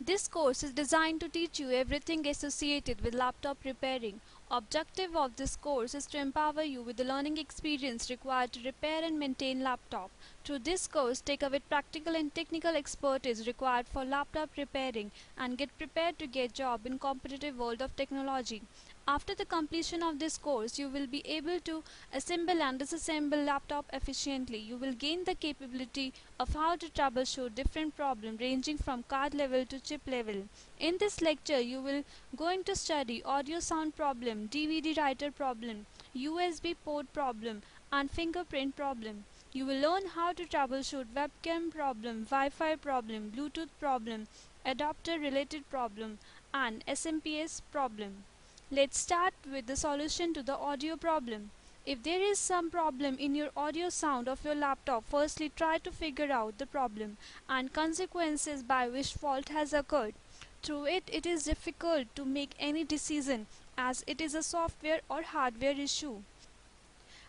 This course is designed to teach you everything associated with laptop repairing. Objective of this course is to empower you with the learning experience required to repair and maintain laptop. Through this course, take away practical and technical expertise required for laptop repairing and get prepared to get job in competitive world of technology. After the completion of this course, you will be able to assemble and disassemble laptop efficiently. You will gain the capability of how to troubleshoot different problems ranging from card level to chip level. In this lecture, you will going to study audio sound problem, DVD writer problem, USB port problem, and fingerprint problem. You will learn how to troubleshoot webcam problem, Wi-Fi problem, Bluetooth problem, adapter related problem, and SMPS problem. Let's start with the solution to the audio problem. If there is some problem in your audio sound of your laptop, firstly try to figure out the problem and consequences by which fault has occurred. Through it, it is difficult to make any decision as it is a software or hardware issue.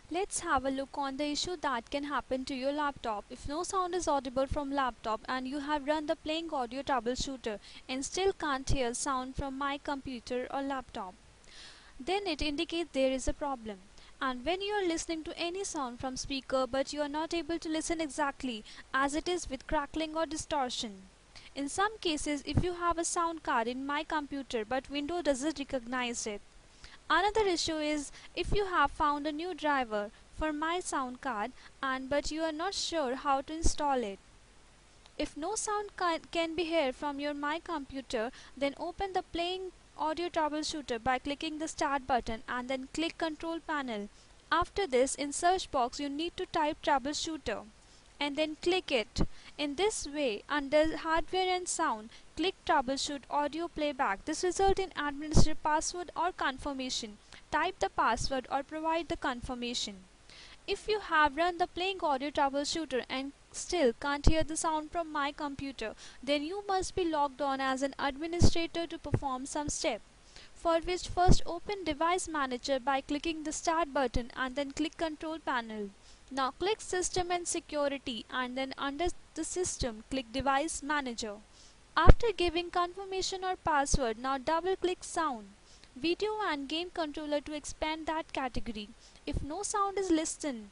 Let's have a look on the issue that can happen to your laptop. If no sound is audible from laptop and you have run the playing audio troubleshooter and still can't hear sound from my computer or laptop, then it indicates there is a problem. And when you are listening to any sound from speaker but you are not able to listen exactly as it is with crackling or distortion. In some cases, if you have a sound card in my computer but Windows doesn't recognize it. Another issue is if you have found a new driver for my sound card and but you are not sure how to install it. If no sound can be heard from your My Computer, then open the Playing Audio Troubleshooter by clicking the Start button and then click Control Panel. After this, in search box you need to type Troubleshooter and then click it. In this way, under Hardware and Sound, click Troubleshoot Audio Playback. This results in administer password or confirmation. Type the password or provide the confirmation. If you have run the playing audio troubleshooter and still can't hear the sound from my computer, then you must be logged on as an administrator to perform some step. For which first open Device Manager by clicking the Start button and then click Control Panel. Now click System and Security and then under the System click Device Manager. After giving confirmation or password, now double click Sound, Video and Game Controller to expand that category. If no sound is listened,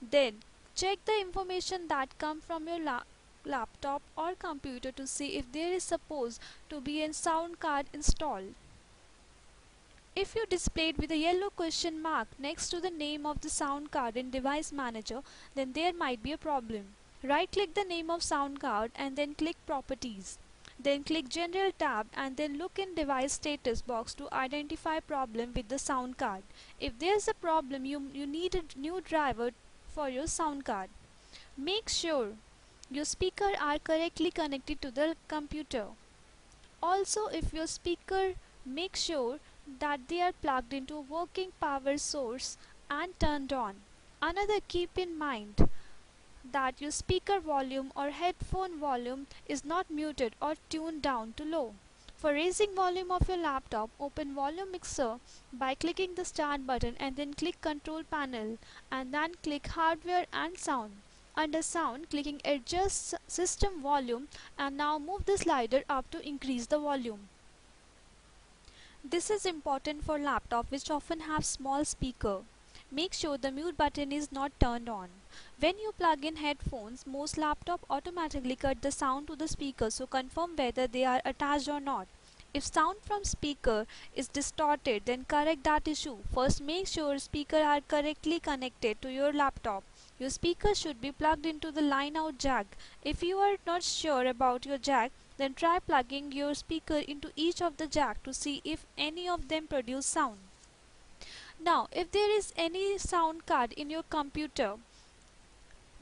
then check the information that come from your laptop or computer to see if there is supposed to be a sound card installed. If you displayed with a yellow question mark next to the name of the sound card in Device Manager, then there might be a problem. Right click the name of sound card and then click Properties. Then click General tab and then look in Device Status box to identify problem with the sound card. If there's a problem, you need a new driver for your sound card. Make sure your speakers are correctly connected to the computer. Also, if your speaker, make sure that they are plugged into a working power source and turned on. Another, keep in mind that your speaker volume or headphone volume is not muted or tuned down to low. For raising volume of your laptop, open Volume Mixer by clicking the Start button and then click Control Panel and then click Hardware and Sound. Under Sound, clicking Adjust System Volume and now move the slider up to increase the volume. This is important for laptops which often have small speaker. Make sure the mute button is not turned on. When you plug in headphones, most laptops automatically cut the sound to the speaker, so confirm whether they are attached or not. If sound from speaker is distorted, then correct that issue. First, make sure speakers are correctly connected to your laptop. Your speaker should be plugged into the line out jack. If you are not sure about your jack, then try plugging your speaker into each of the jack to see if any of them produce sound. Now, if there is any sound card in your computer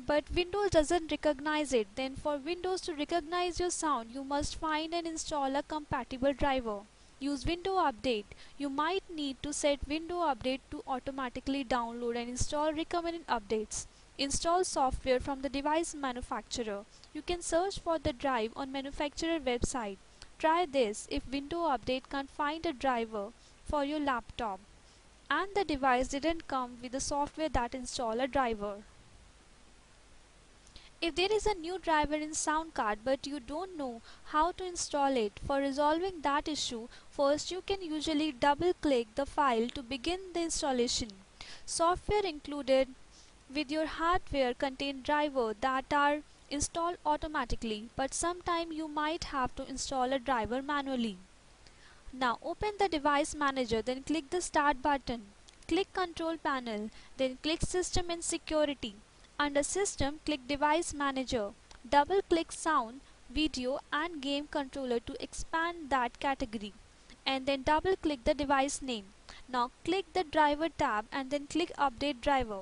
but Windows doesn't recognize it, then for Windows to recognize your sound, you must find and install a compatible driver. Use Window Update. You might need to set Window Update to automatically download and install recommended updates. Install software from the device manufacturer. You can search for the drive on manufacturer website. Try this if Window Update can't find a driver for your laptop and the device didn't come with the software that install a driver. If there is a new driver in sound card but you don't know how to install it, for resolving that issue, first you can usually double click the file to begin the installation. Software included with your hardware contain drivers that are installed automatically, but sometime you might have to install a driver manually. Now open the device manager, then click the start button. Click control panel, then click system and security. Under system, click device manager. Double click sound, video and game controller to expand that category. And then double click the device name. Now click the driver tab and then click update driver.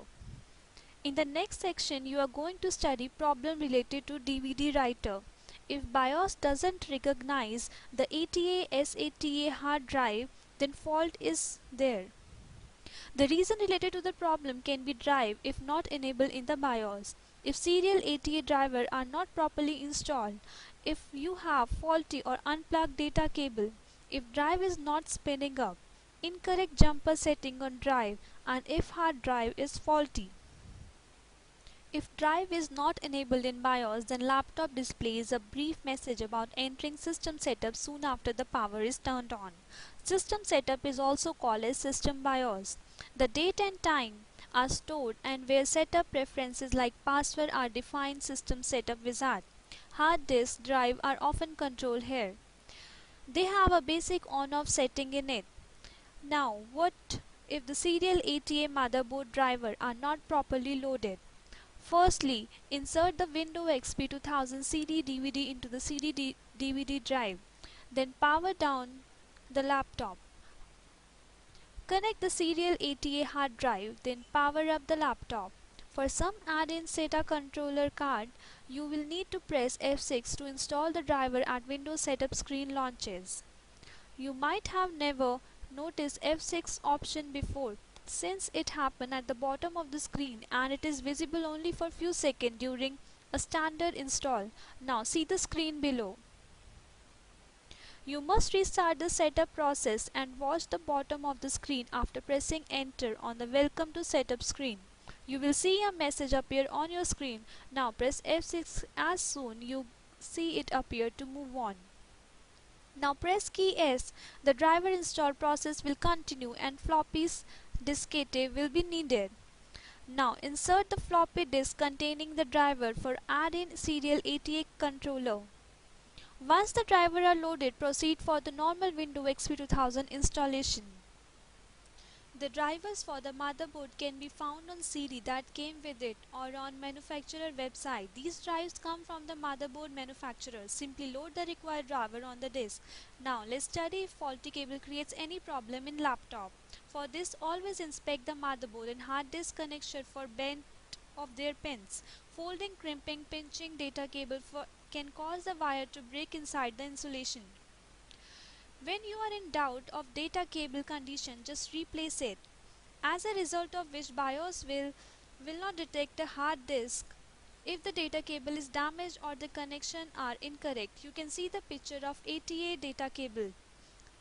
In the next section, you are going to study problem related to DVD writer. If BIOS doesn't recognize the ATA SATA hard drive, then fault is there. The reason related to the problem can be drive if not enabled in the BIOS, if serial ATA driver are not properly installed, if you have faulty or unplugged data cable, if drive is not spinning up, incorrect jumper setting on drive, and if hard drive is faulty. If drive is not enabled in BIOS, then laptop displays a brief message about entering system setup soon after the power is turned on. System setup is also called as system BIOS. The date and time are stored and where setup preferences like password are defined system setup wizard. Hard disk drive are often controlled here. They have a basic on-off setting in it. Now, what if the serial ATA motherboard driver are not properly loaded? Firstly, insert the Windows XP 2000 CD DVD into the CD DVD drive. Then power down the laptop. Connect the serial ATA hard drive, then power up the laptop. For some add-in SATA controller card, you will need to press F6 to install the driver at Windows setup screen launches. You might have never noticed F6 option before, since it happened at the bottom of the screen and it is visible only for few seconds during a standard install. Now see the screen below. You must restart the setup process and watch the bottom of the screen after pressing enter on the welcome to setup screen. You will see a message appear on your screen. Now press F6 as soon you see it appear to move on. Now press key S. The driver install process will continue and floppy's diskette will be needed. Now insert the floppy disk containing the driver for add-in serial ATA controller. Once the driver are loaded, proceed for the normal Windows XP 2000 installation. The drivers for the motherboard can be found on CD that came with it or on manufacturer website. These drives come from the motherboard manufacturer. Simply load the required driver on the disk. Now let's study if faulty cable creates any problem in laptop. For this, always inspect the motherboard and hard disk connection for bent of their pins. Folding, crimping, pinching data cable can cause the wire to break inside the insulation. When you are in doubt of data cable condition, just replace it. As a result of which BIOS will not detect a hard disk if the data cable is damaged or the connection are incorrect. You can see the picture of ATA data cable.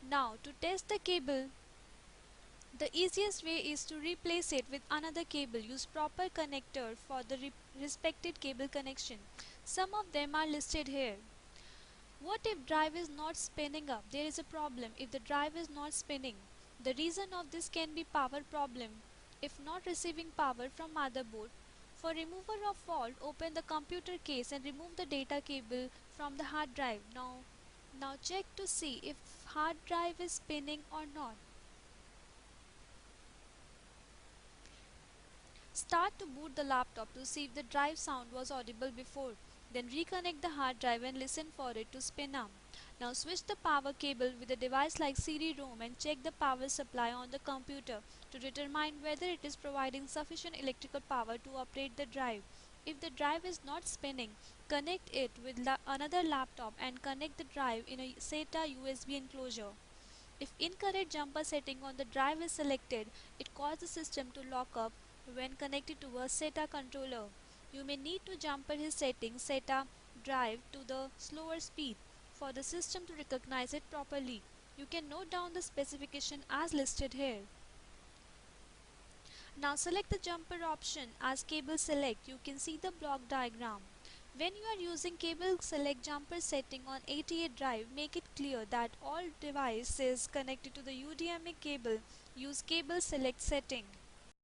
Now to test the cable, the easiest way is to replace it with another cable. Use proper connector for the respected cable connection. Some of them are listed here. What if drive is not spinning up? There is a problem if the drive is not spinning. The reason of this can be power problem if not receiving power from motherboard. For removal of fault, open the computer case and remove the data cable from the hard drive. Now check to see if hard drive is spinning or not. Start to boot the laptop to see if the drive sound was audible before. Then reconnect the hard drive and listen for it to spin up. Now switch the power cable with a device like CD-ROM and check the power supply on the computer to determine whether it is providing sufficient electrical power to operate the drive. If the drive is not spinning, connect it with another laptop and connect the drive in a SATA USB enclosure. If incorrect jumper setting on the drive is selected, it causes the system to lock up when connected to a SATA controller. You may need to jumper his settings SATA drive to the slower speed for the system to recognize it properly. You can note down the specification as listed here. Now select the jumper option as cable select. You can see the block diagram. When you are using cable select jumper setting on 88 drive, make it clear that all devices connected to the UDMA cable use cable select setting.